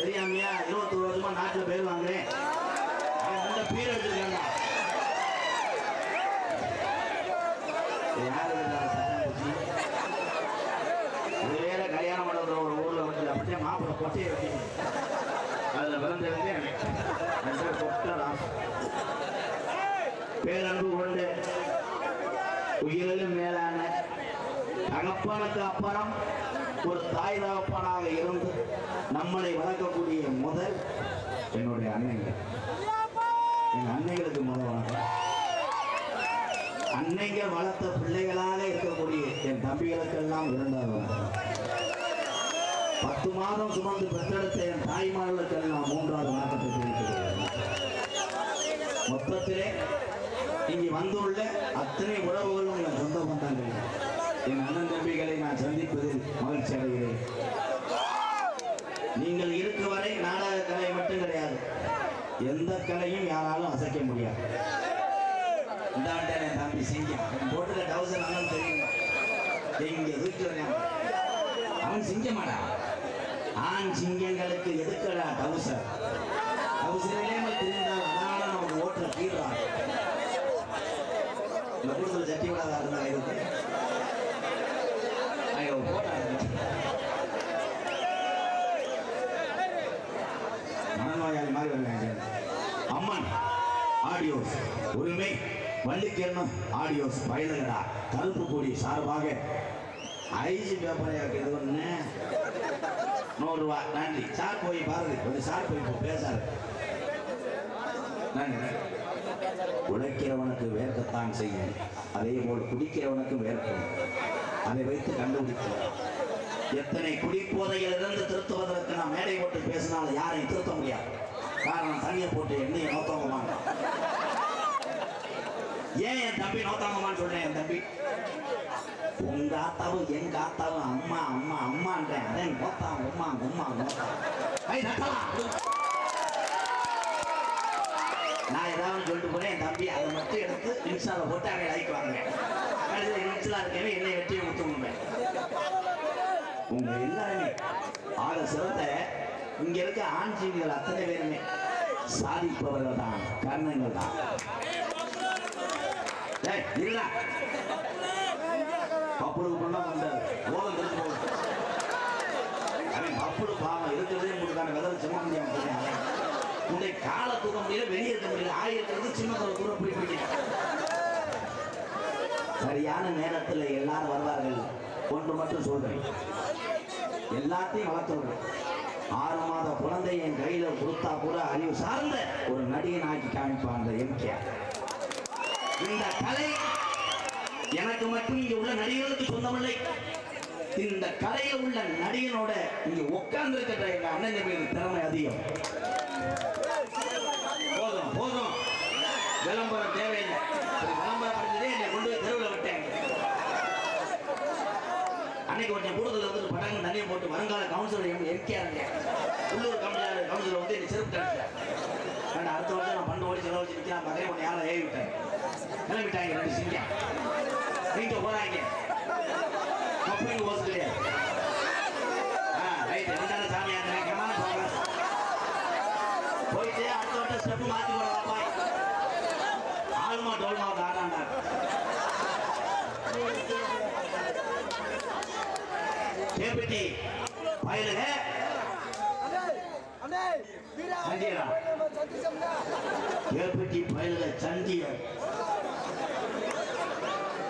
தெரியாமையா 21 வருஷமா நாட்டுல பேர் வாங்குறேன். அந்த பேர் எடுத்துருக்காங்க. வேற கல்யாணம் பண்ணுற ஒரு ஊர்ல வந்து அப்படியே மாப்பிள்ளை கொட்டையை வச்சு அதுல பிறந்திருந்து பேரன்பு கொண்டு உயிரிலும் மேலான தகப்பனுக்கு அப்புறம் ஒரு தாய் தகப்பனாக இருந்து நம்மளை வளர்க்கக்கூடிய முதல் என்னுடைய அன்னைகள். என் அன்னைகளுக்கு முதல் வணக்கம். அன்னைகள் வளர்த்த பிள்ளைகளாக இருக்கக்கூடிய என் தம்பிகளுக்கெல்லாம் இரண்டாவது வணக்கம். 10 மாதம் சுமந்து பெற்றெடுத்த என் தாய்மார்களுக்கெல்லாம் 3வது வணக்கத்தை தெரிவிக்கிறேன். மொத்தத்திலே இங்கு வந்துள்ள அத்தனை உறவுகளும் என் சொந்த பந்தங்கள், என் அண்ணன் தம்பிகளை நான் சந்திப்பதில் மகிழ்ச்சி அடைகிறேன். நீங்கள் இருக்க வரை நாடக கலை மட்டும் கிடையாது, எந்த கலையும் யாராலும் அசைக்க முடியாது. இந்த ஆண்டை தம்பி சிங்கம் போட்டுல டவுசர் அண்ணன் தெரியும், இங்க தூக்கி வரேன். அவன் சிங்கமாடா, ஆண் சிங்கங்களுக்கு எதுக்கடா டவுசர்? டவுசரிலே தெரிந்தால் அதனால நமக்கு ஓட்டுல கீழ்றான். இந்த கூடுதல் சட்டி விடாதா இருந்தா இருக்கு. ஆடியோஸ் உரிமை வள்ளிக்கேணும் ஆடியோஸ் பயலுகடா கருப்பு கொடி சார்பாக ஐஜி பேப்பரையாக்கு இது ஒன்று 100 ரூபா. நன்றி சார். போய் பாருங்க கொஞ்சம் சார் போய் பேசாரு. நன்றி. உழைக்கிறவனுக்கு வேர்க்கத்தான் செய்யும், அதே போல் குடிக்கிறவனுக்கு வேர்க்கும். அதை வைத்து கண்டுபிடிக்கும். எத்தனை குடிப்போதையிலிருந்து திருத்துவதற்கு நான் மேடை போட்டு பேசினாலும் யாரையும் திருத்த முடியாது. காரணம் தண்ணியை போட்டு என்னையை நோத்தாங்கம்மான். ஏன் என் தம்பி நோத்தாங்கம்மான்னு சொல்றேன்? என் தம்பி உங்க ஆத்தாவும் எங்க ஆத்தாவும் அம்மா அம்மா அம்மான்றேன். அதே நோத்தாங்க உம்மா உம்மா நோத்தா. நான் ஏதாவது சொல்லிட்டு போறேன். என் தம்பி அதை மட்டும் எடுத்து இன்ஸ்டால போட்டு அவன் லைக் வாங்குவேன். கடைசியில் இன்ஸ்டா இருக்கவே என்னை வெட்டியை முத்துவேன். உங்க எல்லாருமே ஆக சிறந்த இங்க இருக்க ஆண்ஜீவிகள் அத்தனை பேருமே சாதிப்பவர்கள் தான், கர்ணங்கள் தான். அப்படி பாவம் இருக்கிறதே முழுக்கான விதம் சின்ன முடியாம உன்னை கால தூக்க முடியல, வெளியே இருக்க முடியல. ஆயிருக்கிறது சின்ன தூரம் போய் பிடிக்கிறாங்க. சரியான நேரத்தில் எல்லாரும் வருவார்கள். ஒன்று மட்டும் சொல்றேன், எல்லாத்தையும் வளர்த்தவர்கள். 6 மாத குழந்தை என் கையில கொடுத்தா கூட அறிவு சார்ந்த ஒரு நடிகன் ஆக்கி காமிப்பான் அந்த எம்கேஆர். இந்த கலை எனக்கு மட்டும் இங்க உள்ள நடிகர்களுக்கு சொந்தமில்லை. இந்த கலையில் உள்ள நடிகனோட இங்க உட்கார்ந்து இருக்கிற எங்க அண்ணன் தம்பிக்கு திறமை அதிகம். போதும் போதும், விளம்பரம் தேவையில்லை. விளம்பரம் படிச்சதே என்னை கொண்டு போய் தெருவில் விட்டேன். அன்னைக்கு கொஞ்சம் கூடுதல் வந்து படங்கள் தண்ணியை போட்டு வருங்கால கவுன்சிலர் எம்கேஆர் உள்ளூர் கவுன்சிலர் வந்து என்னை செருப்பு தடுத்தேன். அடுத்த வருஷம் நான் பண்டு ஓடி செலவழிச்சு நிற்கிறேன். மகனே ஒன்று யாரும் ஏறி விட்டேன். கிளம்பிட்டாங்க 2 சிங்கம். நீங்க போறாங்க கப்பலிங் ஓசு கிடையாது. ரைட், ரெண்டாவது சாமி கமான போகலாம். போயிட்டு அடுத்த வட்ட ஸ்டெப் மாற்றி போடலாப்பா. ஆளுமா டோல்மா ஆடாண்டா. கேபிட்டி பயலுக கேபிட்டி பயலுக சண்டிய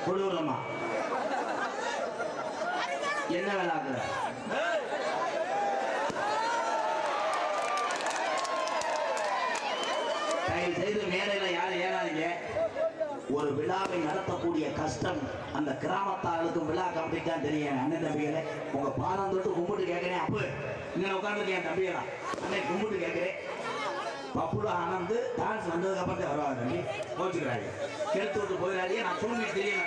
கொடூரமா என்ன வேலை ஆகுற? தயவு செய்து மேடையில யாரும் ஏறாதீங்க. ஒரு விழாவை நடத்தக்கூடிய கஷ்டம் அந்த கிராமத்தாளுக்கும் விழா கமிட்டிக்கு தான் தெரியும். அண்ணன் தம்பிகளை உங்க பாதம் தொட்டு கும்பிட்டு கேட்கிறேன். அப்ப இங்க உட்காந்துருக்கேன் தம்பிகளா, அன்னைக்கு கும்பிட்டு கேட்கிறேன். பப்புல ஆனந்து டான்ஸ் வந்ததுக்கு அப்புறம் வருவாங்க. தம்பி கோச்சுக்கிறாங்க, கெடுத்து விட்டு போயிடாதே. நான் தூங்கிட்டு தெரியல,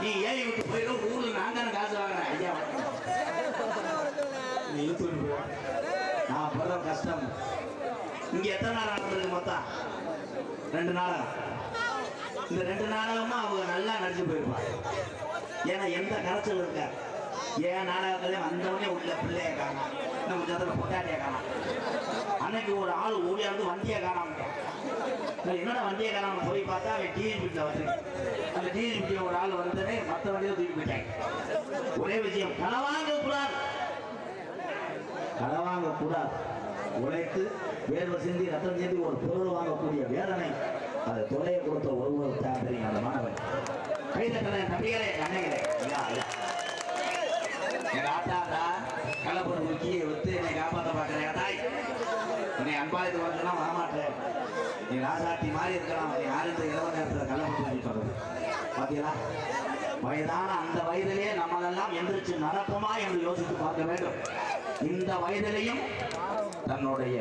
நீ ஏறி விட்டு போயிடும். ஊர்ல நான் தானே காசு வாங்குறேன். ஐயா நீ இழுத்து விட்டு போ. நான் படுற கஷ்டம் இங்க எத்தனை நாள் நடந்திருக்கு? மொத்தம் 2 நாடகம். இந்த 2 நாடகமும் அவங்க நல்லா நடிச்சு போயிருப்பாங்க. ஏன்னா எந்த கரைச்சல் இருக்க. ஏன் நாடகத்திலே வந்தவனே உள்ள பிள்ளைய காணாம், இன்னும் கொஞ்சம் பொட்டாட்டிய காணாம். அன்னைக்கு ஒரு ஆள் ஓடியாந்து வண்டியை காணாம. என்னோட வண்டியை காணாம போய் பார்த்தா அவன் டிஎஸ்பியில் வந்துருக்கு. அந்த டிஎஸ்பியில் ஒரு ஆள் வந்தனே மற்ற வண்டியை தூக்கி போயிட்டாங்க. ஒரே விஷயம், களவாங்க கூடாது, களவாங்க கூடாது. உழைத்து வேர்வை சிந்தி ரத்தம் சிந்தி ஒரு பொருள் வாங்கக்கூடிய வேதனை அதை தொலையை கொடுத்த ஒருவர் தான் தெரியும். அந்த மாணவன் கைதட்டல தம்பிகளே அன்னைகளே. எங்க ஆத்தாடா கலப்பொரு முக்கிய விட்டு என்னை காப்பாற்ற பார்க்கிறேன். தாய் உன்னை அன்பாயத்து வரணும்னா வரமாட்டேன். நீ ராசாட்டி மாதிரி இருக்கலாம். நீ யாருக்கு இரவு நேரத்தில் கலப்பொரு சொல்றது பார்த்தீங்களா? வயதான அந்த வயதிலே நம்மளெல்லாம் எந்திரிச்சு நடப்போமா என்று யோசித்து பார்க்க வேண்டும். இந்த வயதிலையும் தன்னுடைய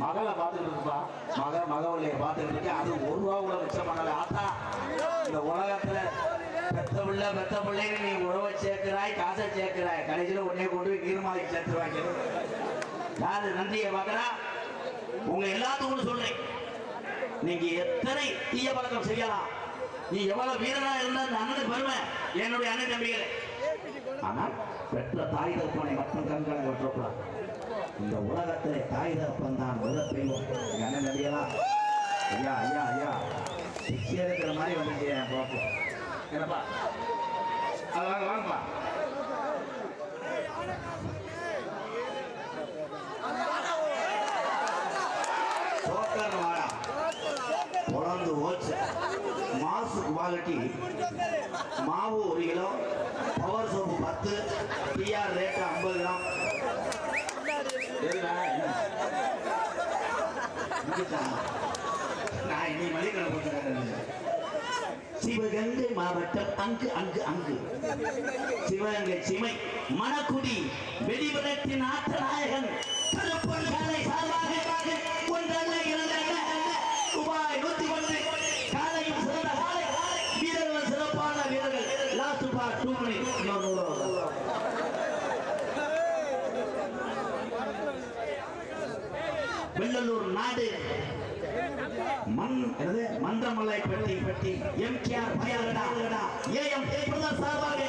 மகளை பார்த்துட்டு இருப்பா, மகவலையை பார்த்துட்டு இருக்க. அது 1 ரூபா கூட மிச்சம் பண்ணல. ஆத்தா இந்த உலகத்துல பெத்த பிள்ளைங்க நீ உழவை சேர்க்கிறாய், காசை சேர்க்கிறாய், கடைசியில் உடனே கொண்டு போய் நீர்மாலைக்கு சேர்த்துருவாங்க. யாரு நன்றியை பார்க்கறா? உங்க எல்லாத்துக்கும் சொல்றேன், நீங்க எத்தனை தீய பழக்கம் செய்யலாம், நீ எவ்வளவு வீரனா இருந்தா அந்த அண்ணனுக்கு பெருமை. என்னுடைய அண்ணன் தம்பிகளை ஆனால் பெற்ற தாய் தகப்பனை மட்டும் கண்களை ஒற்றக்கூடாது. இந்த உலகத்திலே தாய் தகப்பன் தான் உலகத்தையும் என்ன நடிகலா. ஐயா ஐயா ஐயா பிச்சை இருக்கிற மாதிரி வந்துட்டு பார்ப்போம். என்னப்பா அது வாங்க வாங்கப்பா. சோக்கர் வாடா மாவு 1 kilo, power soap 10, PR rate 50 gram. நான் இன்னைக்கு மளிகை போட்டுக்கிறேன். சிவகங்கை மாவட்டம் அங்கு சிவகங்கை சிமை மணக்குடி வெடிவிரட்டின் ஆற்றநாயகன் கருப்பன் காலை சார்பாக ஒன்றல்ல இரண்டல்ல ரூபாய் 101. காலையும் சிறந்த காலை, வீரர்கள் சிறப்பான வீரர்கள். லாஸ்ட் பார்ட் 2 மணி. வெள்ளலூர் நாடு மன்றமலை பெட்டி எம்கேஆர் பயலடா ஏஎம் பிரதர் சார்பாக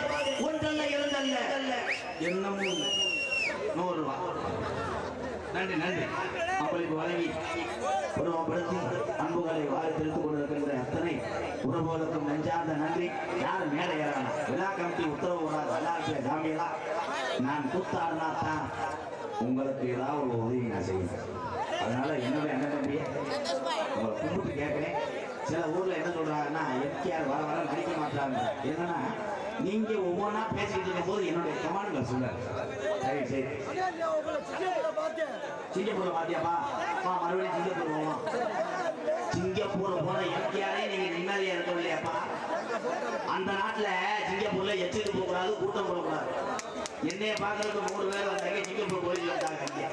ஒன்றல்ல இரண்டல்ல என்னும் 100 ரூபாய். நன்றி. அவளுக்கு வழங்கி உருவப்படுத்தி அன்புகளை வாரி தெரிந்து கொண்டிருக்கின்ற அத்தனை உறவுகளுக்கும் நெஞ்சார்ந்த நன்றி. யாரும் மேலே ஏறான விழா கமிட்டி உத்தரவு போடாது. எல்லாருக்கும் சாமியெல்லாம் நான் கூத்தாடினா தான் உங்களுக்கு ஏதாவது ஒரு உதவி நான் செய்வேன். அதனால என்னுடைய அண்ணன் தம்பியை உங்களை கும்பிட்டு கேட்கிறேன். சில ஊர்ல என்ன சொல்றாங்கன்னா எம்கேஆர் வர நடிக்க மாட்டாங்க. என்னன்னா நீங்க ஒவ்வொன்றா பேசிக்கிட்டு இருக்கும் போது என்னுடைய கமாண்ட்ல சொல்றாரு. சரி சிங்கப்பூர் பாத்தியாப்பா, மறுபடியும் சிங்கப்பூர் போவோம். சிங்கப்பூர் போன எம்கேஆரே நீங்க நிம்மதியா இருக்க இல்லையாப்பா. அந்த நாட்டுல சிங்கப்பூர்ல எச்சிட்டு போகக்கூடாது, கூட்டம் போடக்கூடாது. என்னைய பார்க்கறதுக்கு 3 பேர் வந்தாங்க. சிங்கப்பூர் போயிட்டு வந்தாங்க. இங்கே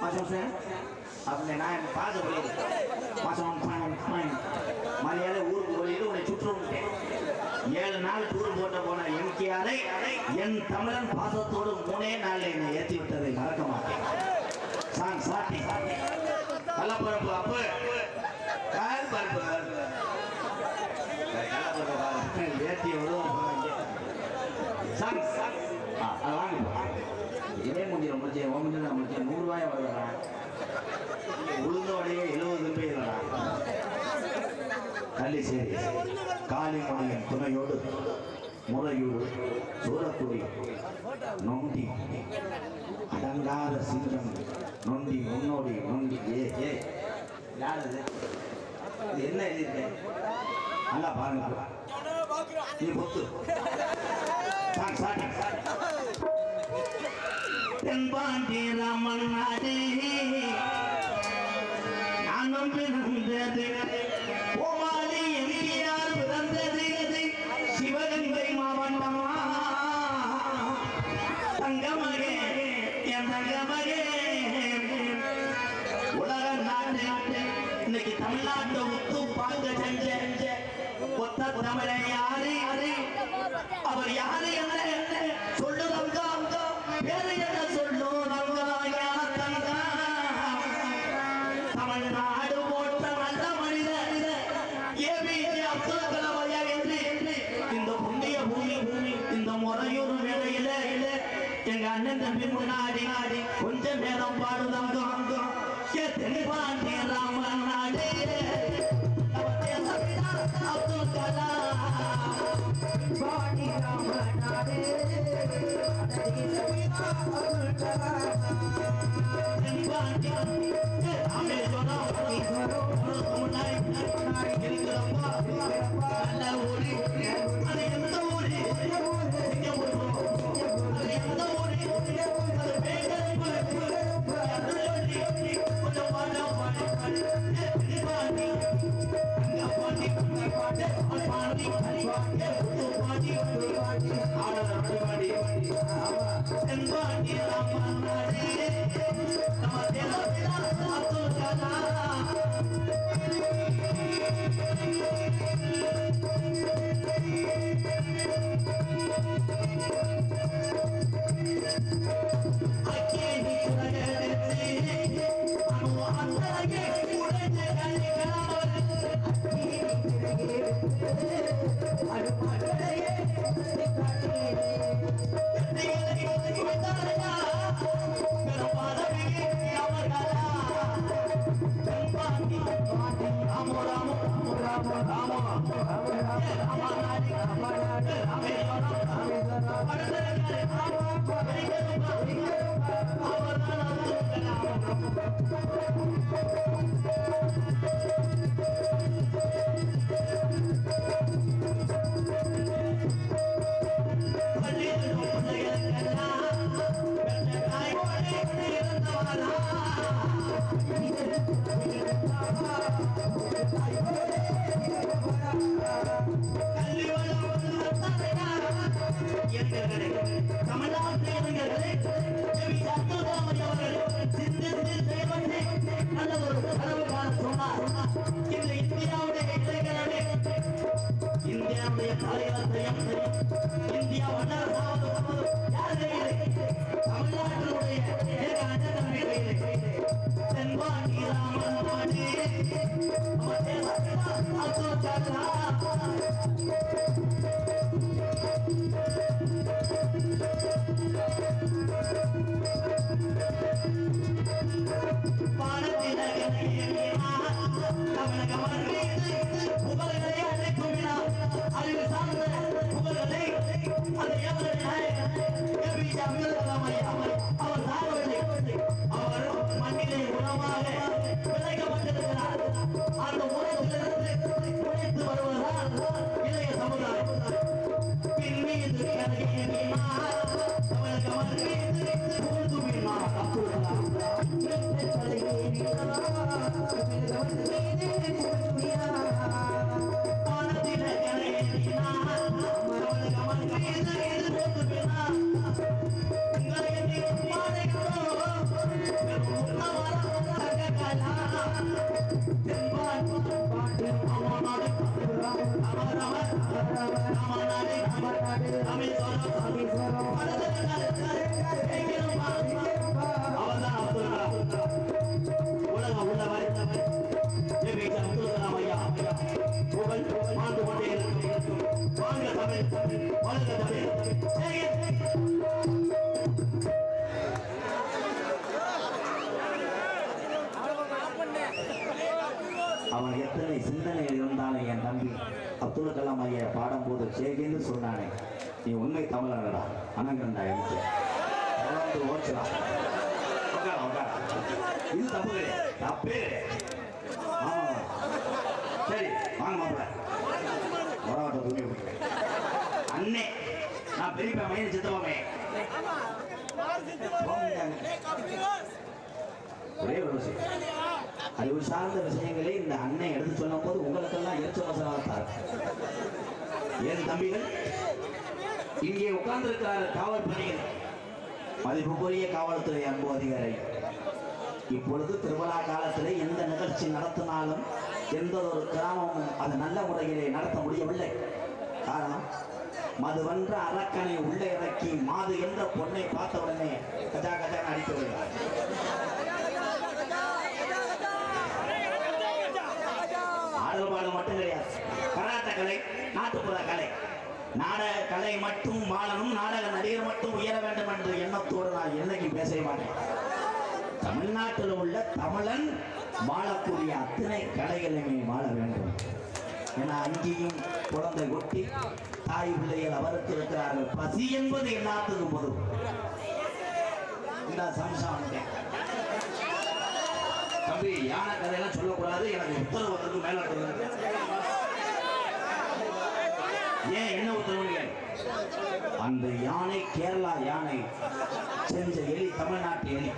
மாசம் சார் அப்படின்னு நான் பாச போயிருக்கேன். மாசம் மலையாள ஊருக்கு போயிட்டு உன்னை சுற்றுவிட்டேன். 7 நாள் டூர் போன எம்கேஆரை என் தமிழன் பாசத்தோடு 3 நாள் என்னை ஏற்றி விட்டதை மறக்க மாட்டேன். சாட்டி கள்ளப்பரப்பு அப்பு பருப்பு ஏற்றிய வாங்க இதே முடியும் முடிச்சு 100 ரூபாய் வருகிறான். உளுந்தோடையே 70 ரூபாய். கள்ளிச்சேரி காளிமணியின் துணையோடு முறையூர் சூரக்குடி நொண்டி அடங்காத சிங்கம் நொண்டி முன்னோடி நொண்டி யாரு இது என்ன எழுதியிருக்கேன் நல்லா பாருங்க. நீ பொத்து தென்பாண்டி ராமன் நாடு நானும் பிறந்தது. கோமாளி எம்கேஆர் பிறந்தது சிவகங்கை மாவட்டமா. தங்கமகே என் தங்கமகே உலக நாடு இன்னைக்கு தமிழ்நாட்டை உத்து பார்க்க செஞ்ச கொத்த தமிழை யாரு அவர் யாரு என்ன சொல்லுதங்க பேரு என்ன சொல்லுதங்க. தமிழ்நாடு போட்ட நல்ல மனிதர் ஏபிஜே அப்துல் கலாம் ஐயா என்று இந்த புண்ணிய பூமி இந்த முறையூர் வேலையில எங்க அண்ணன் தம்பி முன்னாடி கொஞ்சம் நேரம் பாடுதாங்க. தென்பாண்டி ராமன் நாடு அப்துல் கலாம் பாண்டி ராமன் நாடு ஆமா இளைஞர்களே, தமிழ்நாட்டு இளைஞர்களே, அப்துல் கலாம் அவர்கள் சிந்தித்து செயல்பட்டு நல்ல ஒரு கனவு காண சொன்னார். இந்த இந்தியாவுடைய இளைஞர்களே, இந்தியாவுடைய தலைவர்களையும் இந்தியா வல்லரசாவது யார் கையிலே? தமிழ்நாட்டினுடைய ஏக அண்ணன் கையிலே. தென்பாண்டி ராமன் நாடு அப்துல் கலாம் அவன் எத்தனை சிந்தனைகள் இருந்தாலும் என் தம்பி அப்துல் கலாம் ஐயா பாடும் போது சேகேன்னு சொன்னானே, நீ உண்மை தமிழனடா அனங்கண்டா எனக்கு தொடர்ந்து ஓச்சலாம். இது தப்பு கிடையாது, தப்பே ஆமா. சரி வாங்க மாப்பிள்ள வராட்ட துணி அண்ணே, நான் பெரியப்பா மையன் சித்தப்பாமே ஒரே ஒரு விஷயம், அறிவு சார்ந்த விஷயங்களை இந்த அண்ணன் எடுத்து சொல்லும் போது உங்களுக்கெல்லாம் எரிச்சல் வசனத்தார். என் தம்பிகள் இங்கே உட்கார்ந்திருக்கிறார் காவல் பணிகள், மதிப்புக்குரிய காவல்துறை அன்பு அதிகாரி. இப்பொழுது திருவிழா காலத்திலே எந்த நிகழ்ச்சி நடத்தினாலும் எந்த ஒரு கிராமமும் அது நல்ல முறையிலே நடத்த முடியவில்லை. காரணம், மதுவென்ற அரக்கனை உள்ளே இறக்கி மாது என்ற பொண்ணை பார்த்த உடனே கஜா கஜா அடித்து விடுகிறார். ஆடல் பாடல் மட்டும் கிடையாது, கராட்ட கலை, நாட்டுப்புற கலை, நாடக கலை மட்டும் வாழணும், நாடக நடிகர் மட்டும் உயர வேண்டும் என்ற எண்ணத்தோடு நான் என்னைக்கும் பேச மாட்டேன். தமிழ்நாட்டில் உள்ள தமிழன் வாழக்கூடிய அத்தனை கலைகளுமே வாழ வேண்டும். ஏன்னா அங்கேயும் குழந்தை கொட்டி தாய் பிள்ளைகள் அவருக்கு இருக்கிறார்கள். பசி என்பது எல்லாத்துக்கும் பொது. இந்த சம்சம் தம்பி யானை கதையெல்லாம் சொல்லக்கூடாது, எனக்கு உத்தரவு வந்தது மேலாட்டு. ஏன் என்ன உத்தரவு? அந்த யானை கேரளா யானை செஞ்ச எலி தமிழ்நாட்டு எலி.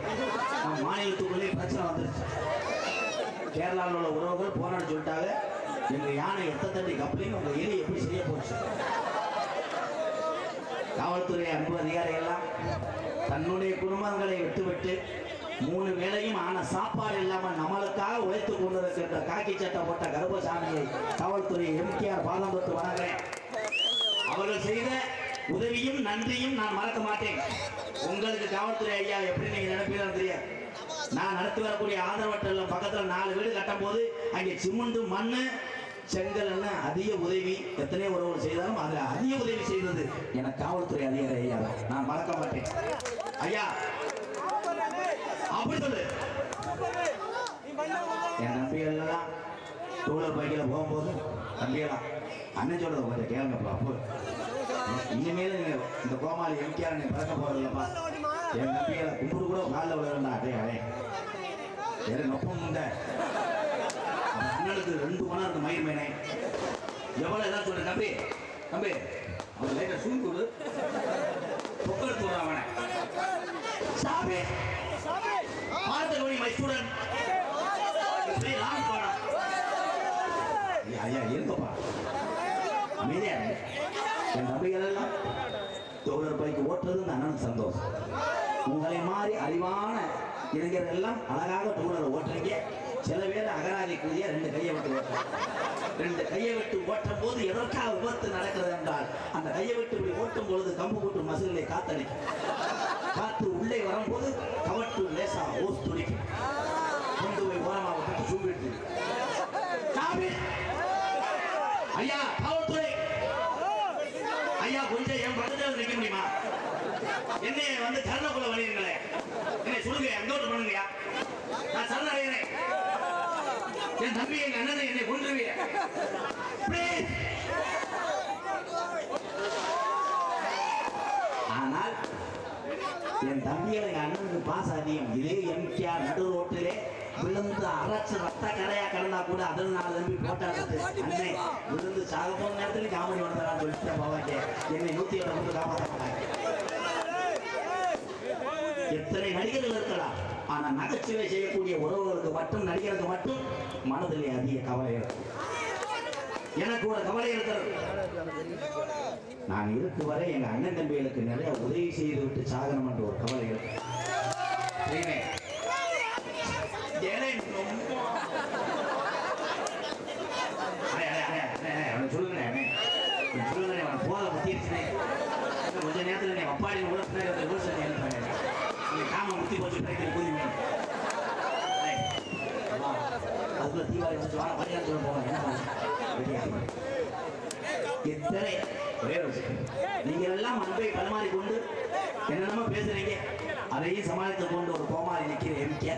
மாநிலத்துக்குள்ளே பிரச்சனை வந்துருச்சு. கேரளாவில் உள்ள உறவுகள் போராட சொல்லிட்டாங்க, எங்க யானை எத்த தண்ணி கப்பலிங் உங்க எலி எப்படி செய்ய போச்சு. காவல்துறை அன்பு அதிகாரிகள் தன்னுடைய குடும்பங்களை விட்டுவிட்டு 3 வேளையும் ஆன சாப்பாடு இல்லாம நம்மளுக்காக உழைத்து கொண்டிருக்கின்ற காக்கி சட்டை போட்ட கருப்பசாமியை காவல்துறை எம்கேஆர் பாதம் தொட்டு வணங்குறேன். அவர்கள் செய்த உதவியும் நன்றியும் நான் மறக்க மாட்டேன். உங்களுக்கு காவல்துறை ஐயா எப்படி நீங்க நினைப்பீங்கன்னு தெரியாது. நான் நடத்தி வரக்கூடிய ஆதரவற்ற பக்கத்துல 4 வீடு கட்டும் போது அங்கே சிமெண்ட் மண்ணு செங்கல் அதிக உதவி எத்தனை உறவுகள் செய்தாலும் அதுல அதிக உதவி செய்தது எனக்கு காவல்துறை அதிகாரி ஐயா, நான் மறக்க மாட்டேன். ஐயா அப்படி சொல்லு. என் நம்பிகள் எல்லாம் டூலர் பைக்கில போகும்போது நம்பியெல்லாம் அண்ணன் சொல்றது கொஞ்சம் கேளுங்கப்பா. அப்போ இனிமேல் நீங்க இந்த கோமாளி எம்கேஆர் நீ பறக்க போறதில்லப்பா. என் நம்பிகளை கும்பிடு கூட காலில் விழுந்தா அதே அதே என் நொப்பம் உண்ட அண்ணனுக்கு 2 மணம் இருக்கு மயிர் மேனே எவ்வளவு ஏதாவது சொல்ற தம்பி தம்பி அவன் லைட்டா சூன் கொடு பொக்கல் தூரம் அவனை சாமி பார்த்த கோடி மை ஸ்டூடெண்ட் ஐயா இருக்கப்பா அமைதியா என் தம்பிகள் எல்லாம் டோலர் பைக் ஓட்டுறது இந்த அண்ணனுக்கு சந்தோஷம். உங்களை மாதிரி அறிவான இளைஞர்கள் எல்லாம் அழகாக டூலரை ஓட்டுறீங்க. சில பேர் அகராதி கூதிய 2 கையை விட்டு ஓட்டுறாங்க. 2 கையை விட்டு ஓட்டும் போது எதற்காக விபத்து நடக்கிறது என்றால், அந்த கையை விட்டு இப்படி ஓட்டும் பொழுது கம்பு கூட்டு மசிலே காத்தடிக்கும். காத்து உள்ளே வரும்போது கவட்டு லேசா ஓஸ் துடிக்கும். கொண்டு போய் ஓரமாக விட்டு சூம்பிட்டு ஐயா காவல்துறை ஐயா கொஞ்சம் என் பக்கத்தில் நிற்க முடியுமா? என்னை வந்து கருணக்குள்ள வழியுங்களே, என்னை சொல்லுங்க, எங்கோட்டு பண்ணுங்கயா, நான் சரணடைகிறேன். என் தம்பி எங்க அண்ணனை என்னை கொன்றுவீங்க. ஆனால் என் தம்பியை எங்க அண்ணனுக்கு பாச அதிகம். இதே எம்கேஆர் நடு ரோட்டிலே விழுந்து அரைச்சு ரத்த கரையா கடந்தா கூட அதில் 4 தம்பி போட்டாடுறது. அண்ணே விழுந்து சாக போன நேரத்துல காமெடி வந்ததான் சொல்லிட்டு பாவாங்க என்னை 107 காப்பாற்ற. எத்தனை நடிகர்கள் இருக்கலாம், ஆனா நகைச்சுவை செய்யக்கூடிய உறவுகளுக்கு மட்டும், நடிகருக்கு மட்டும் மனதிலே அதிக கவலை இருக்கும். எனக்கு ஒரு கவலை இருக்கிறது. நான் இருக்கு வரை எங்க அண்ணன் தம்பிகளுக்கு நிறைய உதவி செய்து விட்டு சாகனம் என்ற ஒரு கவலை இருக்கு. சொல்லுங்க போத முத்திருச்சு. கொஞ்ச நேரத்தில் அப்பாடி காம முத்தி போச்சு கூதிமே அதுக்குள்ள தீபாவளி முடிச்சு வாங்க பரிகாரத்தில் போவாங்க. எத்தனை நீங்கள் எல்லாம் அன்பை பரிமாறி கொண்டு என்னென்னமோ பேசுறீங்க, அதையும் சமாளித்துக் கொண்டு ஒரு கோமாளி நிற்கிற எம்கே.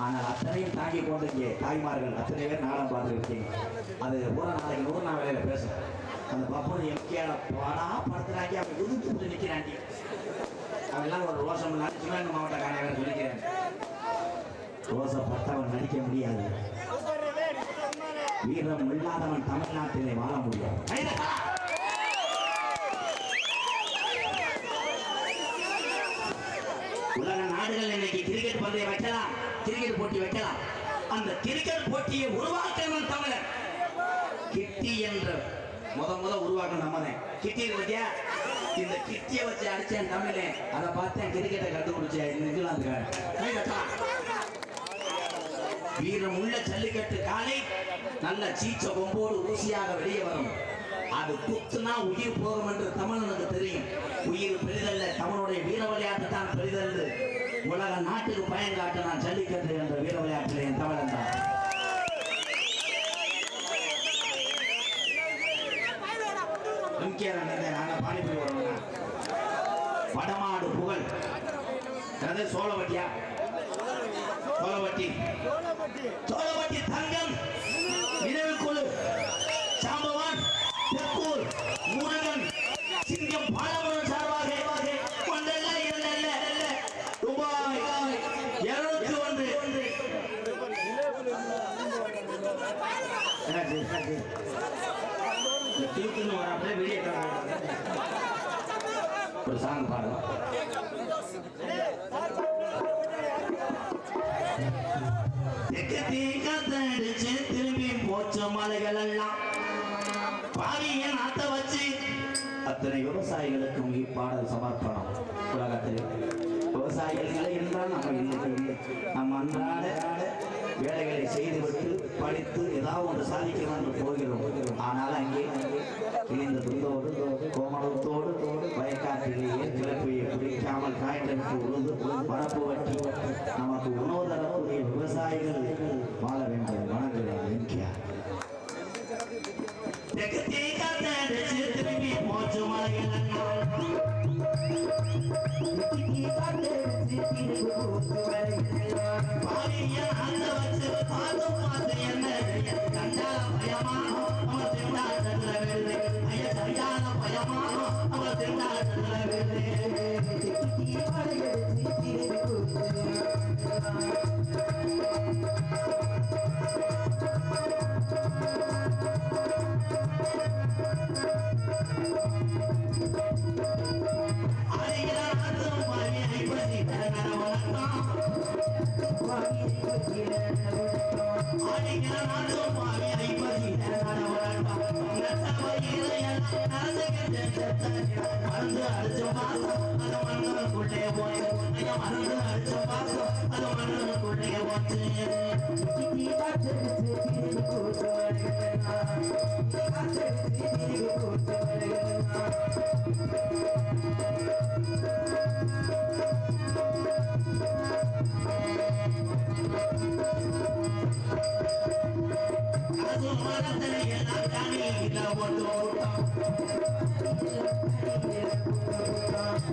ஆனால் அத்தனையும் தாங்கி கொண்டு இங்கே தாய்மார்கள் அத்தனை பேர் நாடம் பார்த்து இருக்கீங்க. அது பூரா நாளைக்கு 100 நாள் வேலையில பேசும். அந்த பப்பன் எம்கேட பாடா படுத்துறாங்க, அவன் உதுத்து நிற்கிறாண்டி. அவெல்லாம் ஒரு ரோசம் சிவகங்கை மாவட்டக்காரன் சொல்லிக்கிறேன். ரோசப்பட்டவன் நடிக்க முடியாது, வீரம் இல்லாதவன் தமிழ்நாட்டிலே வாழ முடியாது. உலக நாடுகள் இன்னைக்கு கிரிக்கெட் பந்தயம் வைக்கலாம், கிரிக்கெட் போட்டி வைக்கலாம். அந்த கிரிக்கெட் போட்டியை உருவாக்கணும் தமிழர். கிட்டி என்ற முத உருவாக்கணும் நம்மளே. கிட்டி இருக்கியா, இந்த கிட்டியை வச்சு அடிச்சேன் தமிழே, அதை பார்த்தேன் கிரிக்கெட்டை கண்டுபிடிச்சேன். இங்கிலாந்துக்காரன் வீரம் உள்ள ஜல்லிக்கட்டு காலை நல்ல சீச்ச கொம்போடு ஊசியாக வெளியே வரும். அது குத்துனா உயிர் போகும் என்று தமிழனுக்கு தெரியும். உயிர் பெரிதல்ல, தமிழுடைய வீர விளையாட்டு தான் பெரிதல்ல. உலக நாட்டுக்கு பயன் காட்டினான் ஜல்லிக்கட்டு என்ற வீர விளையாட்டில் என் தமிழன் தான். பானிபுரி வரணும்னா வடமாடு புகழ் சோழவட்டியா, சோழவட்டி தங்கம் நினைவு குழு சாம்பவான் தெற்கூர் முருகன் சிங்கம் பாலபுரம் சார்பாக ரூபாய் 201. வெளியே ஒரு சாங் பாடலாம். திரும்பி போச்ச மலைகள் எல்லாம் பாவிய நாட்ட வச்சு அத்தனை விவசாயிகளுக்கும் இப்பாடல் சமர்ப்பணம். உலகத்தில் விவசாயிகள் நிலை என்றால் நம்ம இல்லை. நம்ம அன்றாட வேலைகளை செய்துவிட்டு படித்து ஏதாவது ஒன்று சாதிக்கலாம் என்று போகிறோம். ஆனால் அங்கே கிழிந்த துண்டோடு கோமளத்தோடு வயக்காட்டிலேயே கிளப்பியை குடிக்காமல் காய்ச்சலுக்கு உழுது பரப்பு வட்டி நமக்கு உணவு தரக்கூடிய விவசாயிகள் வாழ வேண்டும். வணங்குகிறேன். பாசம் அது மண்ணுக்குள்ளே போச்சு மருந்து அடிச்ச பாசம் அது மண்ணுக்குள்ளே போச்சு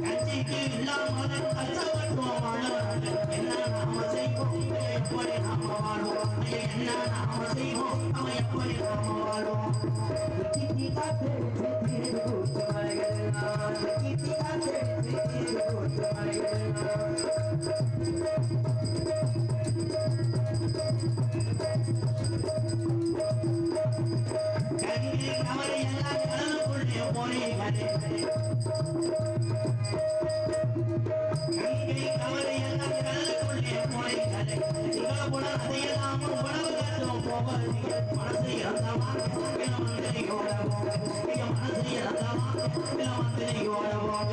கட்சிக்கு இல்லாமல் கஷ்டப்பட்டோம் என்ன நாம செய்வோம் எப்படி நாம வாழுவோம் என்ன நாம செய்வோம் அவன் எப்படி நாம வாழுவோம் அவரை எல்லாம் கடலுக்குள்ளே போனீங்களே கவலை எல்லாம் கடலுக்குள்ளே போனீங்களே இவ்வளவு கூட அதையெல்லாம் உணவு கட்டும் போவீங்க மனசு இறந்தவா மந்திரியோட போக மனசு இறந்தவா மந்திரியோட போக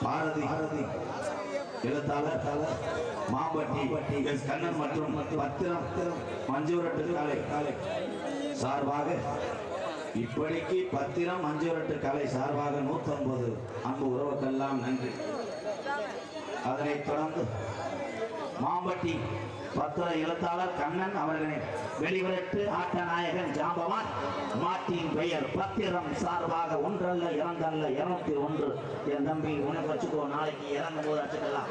பாரதி எழுத்தாளர் மாம்பட்டி எஸ் கண்ணன் மற்றும் பத்திரம் மஞ்சூரட்டு கலை சார்பாக இப்படிக்கு பத்திரம் மஞ்சூரட்டு கலை சார்பாக 150 அன்பு உறவுக்கெல்லாம் நன்றி. அதனைத் தொடர்ந்து மாம்பட்டி பத்திர எழுத்தாளர் கண்ணன் அவர்களின் வெளிவிரட்டு ஆட்ட நாயகன் ஜாம்பவான் மாட்டின் பெயர் பத்திரம் சார்பாக 1 அல்ல 2 அல்ல 201. என் தம்பி உனக்கு வச்சுக்கோ, நாளைக்கு இறங்கும் போது வச்சுக்கலாம்.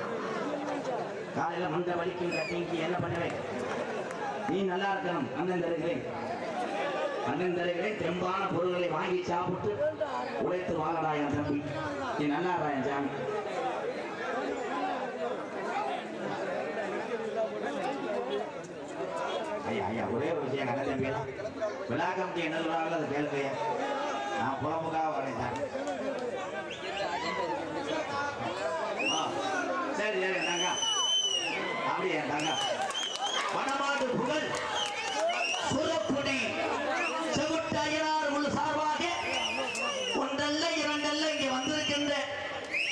காலையில மண்டை வலிக்கும் கட்டிக்கு என்ன பண்ணுவேன், நீ நல்லா இருக்கணும். அண்ணன் தரைகளை தெம்பான பொருள்களை வாங்கி சாப்பிட்டு உழைத்து வாங்கடா என் தம்பி, நீ நல்லா இருக்கா என் சாமி. ஐயா ஒரே ஒரு விஷயம் கண்ண தம்பி, விழா கமிட்டி என்ன சொல்றாங்களோ அதை கேளுங்க. நான் புறமுக்காக வரேன் சார். சரி சரி தாங்க, அப்படியே தாங்க. வடமாடு புகழ் சுரப்புடி செகுட்டையனார் முழு சார்பாக 1 அல்ல 2 அல்ல இங்கே வந்திருக்கின்ற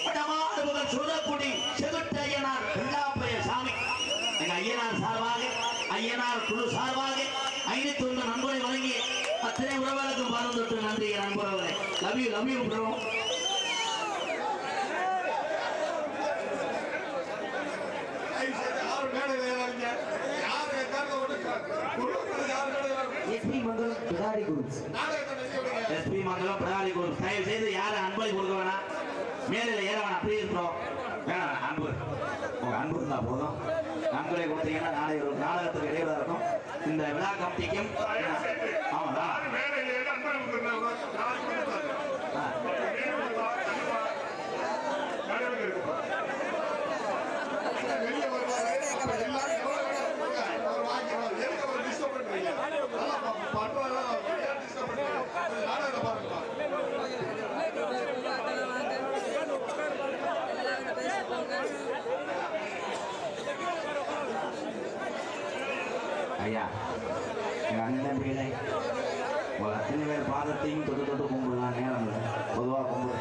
வடமாடு புகழ் சுரப்புடி செகுட்டையனார் வெள்ளாப்பைய சாமி எங்க ஐயனார் சார்பாக, ஐயனார் குழு சார்பாக 501 நண்பரை வழங்கி அத்தனை உறவுகளுக்கும் பாருந்தொட்டு நன்றி நண்பர்களே. Love you bro. SP Mangalam Pidari groups தயவு செய்து யாரும் அன்பளி கொடுக்க வேணாம், மேலில் ஏற வேணாம். ப்ளீஸ் ப்ரோ, வேணாம் அன்பு, உங்க அன்பு இருந்தா போதும். நன்கொடை கொடுத்தீங்கன்னா நாளை ஒரு நாடகத்துக்கு இடையில இருக்கும். இந்த விழா கமிட்டிக்கும் ஆமாடா ஐயா, எங்கள் அண்ணன் பிள்ளை ஒரு அத்தனை பேர் பாதத்தையும் தொட்டு கும்பிடலாம். நேரம் இல்லை, பொதுவாக கும்பிடு.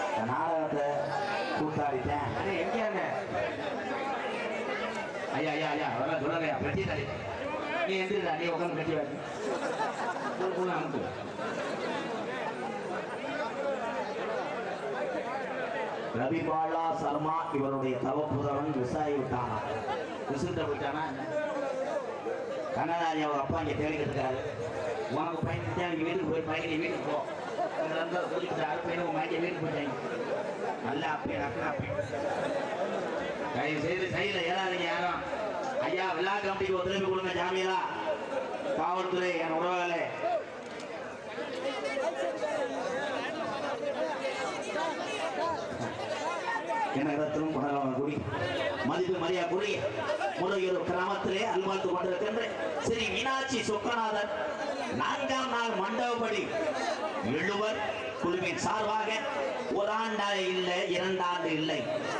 இந்த நாடகத்தை கூத்தாடிட்டேன். அண்ணே எங்கேயாங்க ஐயா ஐயா ஐயா அதெல்லாம் சொல்லுங்கய்யா. பெட்டி தடி நீ எந்திரா, நீ உட்காந்து பெட்டி வாங்க அனுப்பு. ரவிபாலா சர்மா இவருடைய தவப்புதவன் விவசாயி விட்டானா விசிட்ட போயிட்டானா கண்ணதாரி அவங்க அப்பா இங்கே தேடிக்கிட்டு இருக்காரு. உனக்கு பையன் அவங்க வீட்டுக்கு போய் பையன் வீட்டுக்கு போ சொல்லிக்கிட்டாரு. பையனுக்கு பையன் வீட்டுக்கு போயிட்டாங்க. நல்லா அப்பே அப்பே தயவு செய்து கையில் ஏறாதீங்க யாரும். ஐயா விழா கமிட்டிக்கு ஒத்துழைப்பு கொடுங்க. ஜாமீனா காவல்துறை என் உறவுகளே என்னிடத்திலும் குடி மதிப்பு மரியா கூறிய முறையொரு கிராமத்திலே அல்வாழ்த்து கொண்டிருக்கின்ற ஸ்ரீ மீனாட்சி சொக்கநாதர் 4ஆம் நாள் மண்டபப்படி எழுவர் குழுவின் சார்பாக 1 ஆண்டு இல்லை 2 ஆண்டு இல்லை.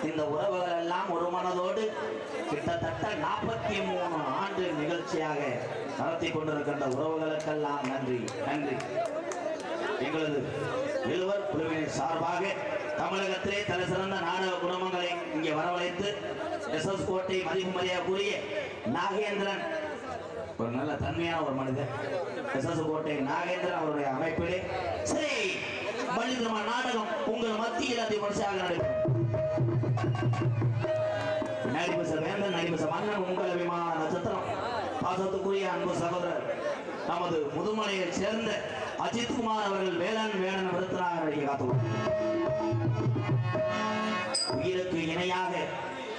இந்த உறவுகள் எல்லாம் ஒரு மனதோடு கிட்டத்தட்ட 43 ஆண்டு நிகழ்ச்சியாக நடத்தி கொண்டிருக்கின்ற உறவுகளுக்கெல்லாம் நன்றி நன்றி. எங்களது எழுவர் குழுவின் சார்பாக தமிழகத்திலே தலை சிறந்த நாடக குடும்பங்களை இங்கே வரவழைத்து எஸ்எஸ் கோட்டை மதிப்பு மரியாதை கூறிய நாகேந்திரன் ஒரு நல்ல தன்மையான ஒரு மனிதர். எஸ்எஸ் கோட்டை நாகேந்திரன் அவருடைய அமைப்பிலே சரி பள்ளிக்கிழமை நாடகம் உங்கள் மத்தியில் அதிகபட்சமாக நடைபெறும். நடிபச வேந்தன் நடிபச மன்னன் உங்கள் அபிமான நட்சத்திரம் பாசத்துக்குரிய அன்பு சகோதரர் நமது முதுமலையை சேர்ந்த அஜித் குமார் அவர்கள் வேளாண் வேணன் விருத்தனாக நடிக்க காத்துள்ளார். உயிருக்கு இணையாக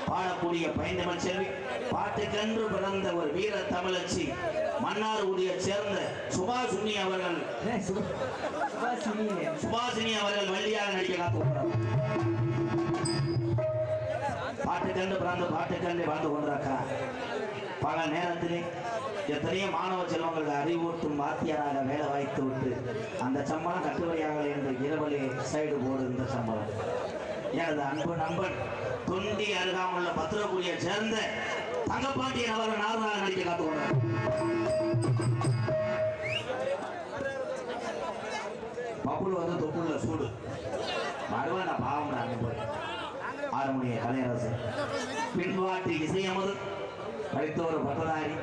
பாடக்கூடிய பைந்தமிழ் செல்வி பாட்டுக்கென்று பிறந்த ஒரு வீர தமிழச்சி மன்னார்குடியை சேர்ந்த சுபாஷினி அவர்கள் வள்ளியாக நடிக்க காத்துள்ளார். பாட்டுக்கென்று பிறந்த பாட்டுக்கென்று வாழ்ந்து கொண்டிருக்கிறார். பல நேரத்திலே எத்தனையோ மாணவ செல்வங்களுக்கு அறிவூட்டும் வாத்தியாராக வேலை வாய்த்து விட்டு அந்த சம்பளம் கட்டுரையாக என்று இரவலே சைடு போடு. இந்த சம்பளம் எனது அன்பு நண்பன் தொண்டி அருகாமுள்ள பத்திரக்குடியை சேர்ந்த தங்கப்பாண்டியன் அவர்கள் நார்மலாக நடிக்க காத்துக்கொண்டார். பப்புள் வந்து தொப்புள்ள சூடு மறுவா நான் பாவம் அனுப்ப ஆறுமுடைய கலையரசு பின்வாட்டி இசையமது படித்த ஒரு பட்டதாரி.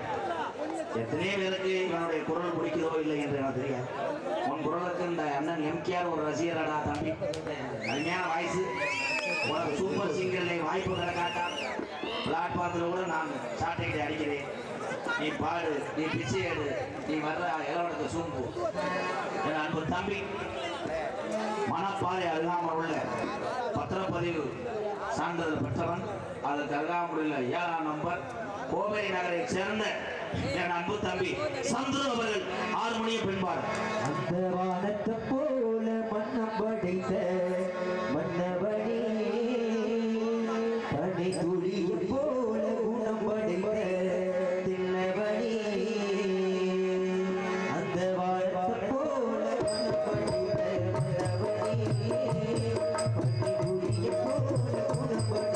எத்தனையோ பேருக்கு இவனுடைய குரல் பிடிக்கிறதோ இல்லை என்று எனக்கு தெரியாது. உன் குரலுக்கு இந்த அண்ணன் எம்கேஆர் ஒரு ரசிகரடா தம்பி, அருமையான வாய்ஸ், உனக்கு சூப்பர் சிங்கர்ல வாய்ப்பு கிடக்காட்டா பிளாட்பாரத்தில் கூட நான் சாட்டைக்கிட்ட அடிக்கிறேன். நீ பாடு, நீ பிச்சை எடு, நீ வர்ற இளவடத்தை சூம்பு. என் அன்பு தம்பி மணப்பாறை அருகாமல் உள்ள பத்திரப்பதிவு சான்றிதழ் பெற்றவன். அதற்கு அருகாமல் உள்ள 7ஆம் நம்பர் கோவை நகரை சேர்ந்த என் அன்பு தம்பி சந்துரு அவர்கள் ஆறுமணிய பெண்பாடு. அந்த வானத்தை போல மன்னம் படைத்த மன்னவனே, பனை துளியை போல குணம் படைத்த தின்னவனே, அந்த வானத்தை போல மன்னம் படைத்த மன்னவனே, பனை துளியை போல குணம் படைத்த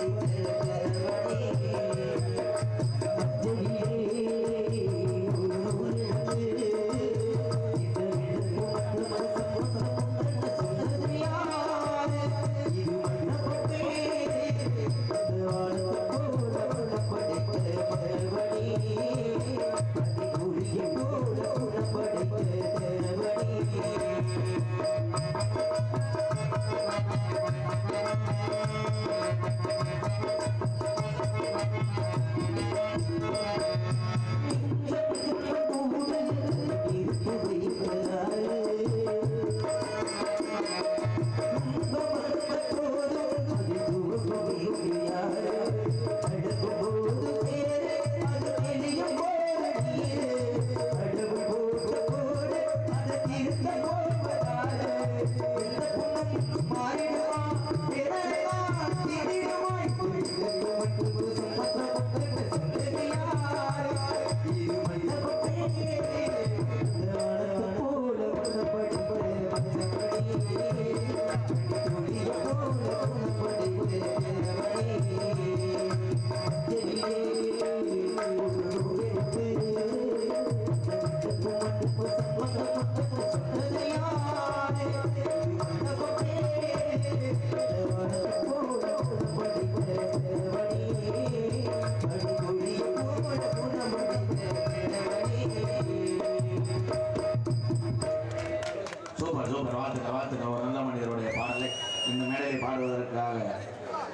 ஒரு நல்ல மனிதருடைய பாடலை இந்த மேடையை பாடுவதற்காக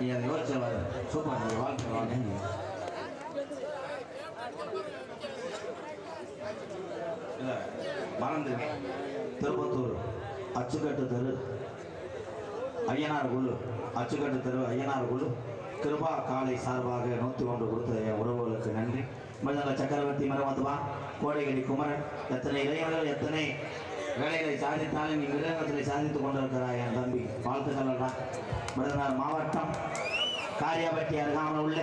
யோசிச்சவர் சூப்பர் வாழ்க்கை. இல்லை மறந்து திருப்பத்தூர் அச்சுக்கட்டு தெரு ஐயனார் குழு அச்சுக்கட்டு தெரு ஐயனார் குழு கிருபா காலை சார்பாக 101 கொடுத்த என் உறவுகளுக்கு நன்றி. மருதங்க சக்கரவர்த்தி மரமத்துவா கோடைகடி குமரன் எத்தனை இளைஞர்கள் எத்தனை வேலைகளை சாதித்தாலும் நீ மிருகங்களை சாதித்துக் கொண்டிருக்கிறாய் என் தம்பி, வாழ்த்துக்கள். விருதுநகர் மாவட்டம் காரியாபட்டி அருகாமல் உள்ள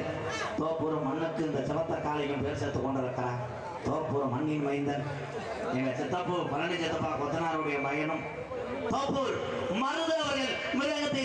தோப்பூர் மண்ணுக்கு இந்த சிவத்த காலையும் பேர் சேர்த்து கொண்டிருக்கிறார். தோப்பூர் மண்ணின் மைந்தன் எங்க சித்தப்பு பழனி சித்தப்பா கொத்தனாருடைய பையனும் தோப்பூர் மருது அவர்கள் மிருகத்தை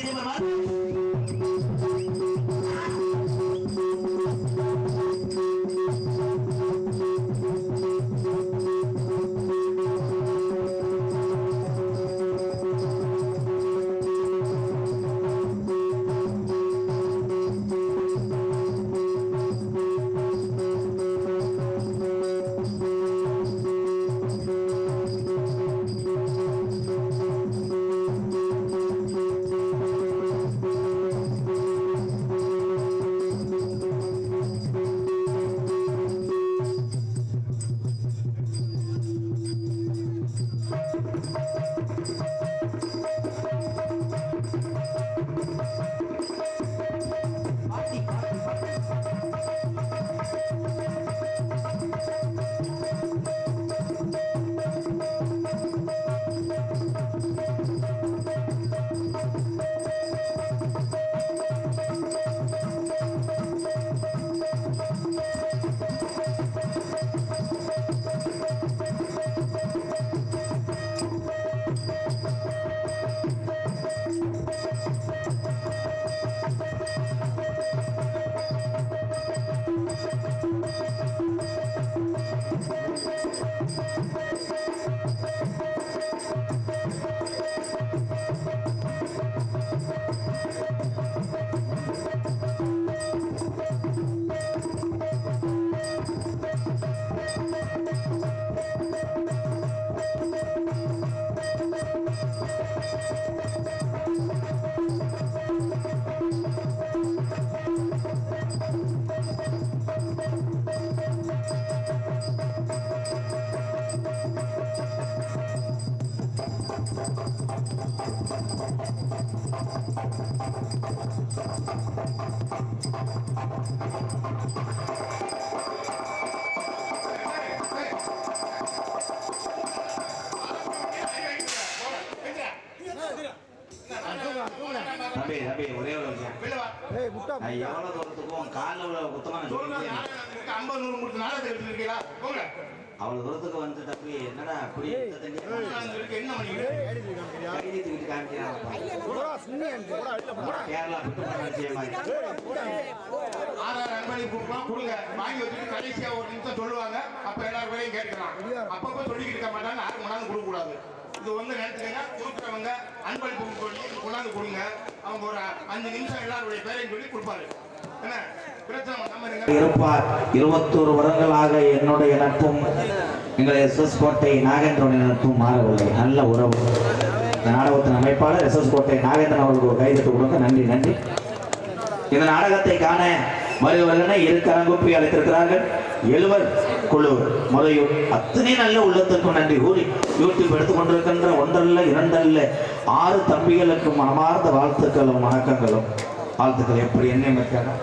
ஒரே ஒரு விஷயம், எவ்வளவு தூரத்துக்கும் காலில் குத்தமான அவ்வளவு தூரத்துக்கு வந்து தப்பி என்னடா அப்படி கேரளா கொடுங்க வாங்கி வச்சுட்டு கடைசியா ஒரு நிமிஷம் சொல்லுவாங்க. அப்ப எல்லாரும் வேலையும் கேட்கலாம். அப்பப்ப சொல்லிக்கிட்டு இருக்க மாட்டாங்க. 6 மணி நேரம் கொடுக்க கூடாது. இது வந்து நினைச்சுக்கங்க, கொடுக்குறவங்க அன்பளிப்பு கொண்டாந்து கொடுங்க. அவங்க ஒரு 5 நிமிஷம் எல்லாருடைய பேரையும் சொல்லி கொடுப்பாரு. என்ன இருப்பார். 21 வருடங்களாக என்னுடைய நட்பும் எங்கள் எஸ்எஸ் கோட்டை நாகேந்திரனுடைய நட்பும் மாறவில்லை. நல்ல உறவு. இந்த நாடகத்தின் அமைப்பாளர் எஸ்எஸ் கோட்டை நாகேந்திரன் அவர்களுக்கு ஒரு கைதட்டு கொடுங்க. நன்றி நன்றி. இந்த நாடகத்தை காண வருவதனை 2 கரங்கூப்பி அழைத்திருக்கிறார்கள். 70 குழு முறையூர் அத்தனை நல்ல உள்ளத்திற்கும் நன்றி கூறி யூடியூப் எடுத்துக் கொண்டிருக்கின்ற 1 அல்ல 2 அல்ல 6 தம்பிகளுக்கும் மனமார்ந்த வாழ்த்துக்களும் வணக்கங்களும். வாழ்த்துக்கள் எப்படி என்ன இருக்காங்க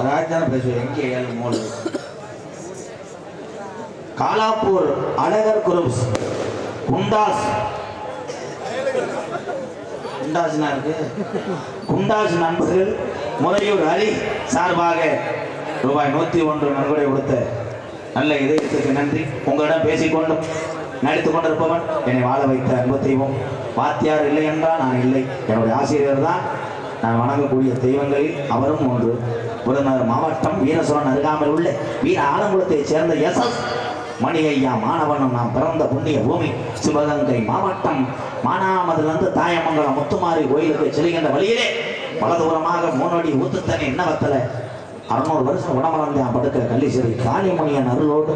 ராஜான பேசுவேன். எங்கே 7 மூணு காலாப்பூர் அழகர் குரூப்ஸ் குண்டாஸ் குண்டாஸ் நண்பர்கள் முறையூர் அலி சார்பாக ரூபாய் 101 நன்கொடை கொடுத்த நல்ல இதயத்துக்கு நன்றி. உங்களிடம் பேசிக்கொண்டும் நடித்துக் கொண்டிருப்பவன் என்னை வாழ வைத்த அன்பு தெய்வம். வாத்தியார் இல்லை என்றால் நான் இல்லை. என்னுடைய ஆசிரியர் தான் நான் வணங்கக்கூடிய தெய்வங்களில் அவரும் ஒன்று. விருதுநகர் மாவட்டம் வீரசுரன் அருகாமல் உள்ள வீர ஆலங்குளத்தைச் சேர்ந்த எஸ்எஸ் மணி ஐயா மாணவனும் நாம் பிறந்த புண்ணிய பூமி சிவகங்கை மாவட்டம் மானாமதிலிருந்து தாயமங்கலம் முத்துமாரி கோயிலுக்கு செல்கின்ற வழியிலே பலதூரமாக 3 அடி ஊத்துத்தனி இன்னவத்தில் 600 வருஷம் உடம்புறந்தான் படுக்க கள்ளிசேரி காளிமணியன் அருளோடு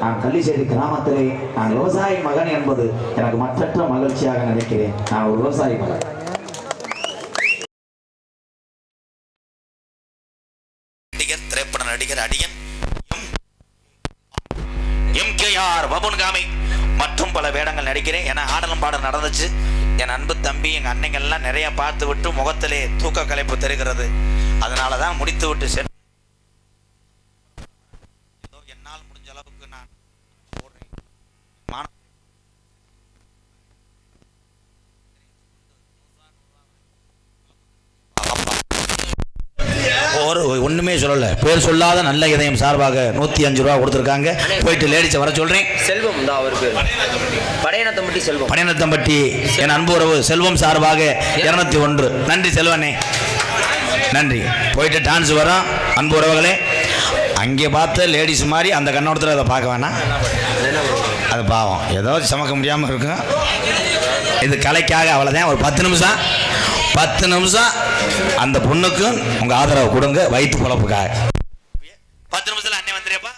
நான் கள்ளிசேரி கிராமத்திலே நான் விவசாயி மகன் என்பது எனக்கு மற்றற்ற மகிழ்ச்சியாக நினைக்கிறேன். நான் ஒரு விவசாயி மகன். திரைப்பட நடிகர் அடியன் எம்கேஆர் வபுன்காமி மற்றும் பல வேடங்கள் நடிக்கிறேன். என ஆடலும் பாடல் நடந்துச்சு. என் அன்பு தம்பி எங்கள் அன்னைங்கள்லாம் நிறைய பார்த்து விட்டு முகத்திலே தூக்க கலைப்பு தெரிகிறது. அதனால தான் முடித்து விட்டு ஏதோ என்னால் முடிஞ்ச அளவுக்கு நான் போடுறேன். ஒரு ஒண்ணுமே சொல்லல. பேர் சொல்லாத நல்ல இதயம் சார்பாக 105 ரூபா கொடுத்துருக்காங்க. போயிட்டு லேடிஸை வர சொல்றேன். செல்வம் தான் அவர் பேர். படையனத்தம்பட்டி செல்வம். படையனத்தம்பட்டி என் அன்பு உறவு செல்வம் சார்பாக 201. நன்றி செல்வனே, நன்றி. போயிட்டு டான்ஸ் வரோம். அன்பு உறவுகளே, அங்கே பார்த்த லேடிஸ் மாதிரி அந்த கண்ணோட்டத்தில் அதை பார்க்க வேணாம். அது பாவம், ஏதோ சமக்க முடியாமல் இருக்கும். இது கலைக்காக அவ்வளோதான். ஒரு 10 நிமிஷம் அந்த பொண்ணுக்கும் உங்கள் ஆதரவு கொடுங்க. வயிற்று பொழப்புக்காக 10 நிமிஷத்தில் அண்ணன் வந்துடுறப்பா.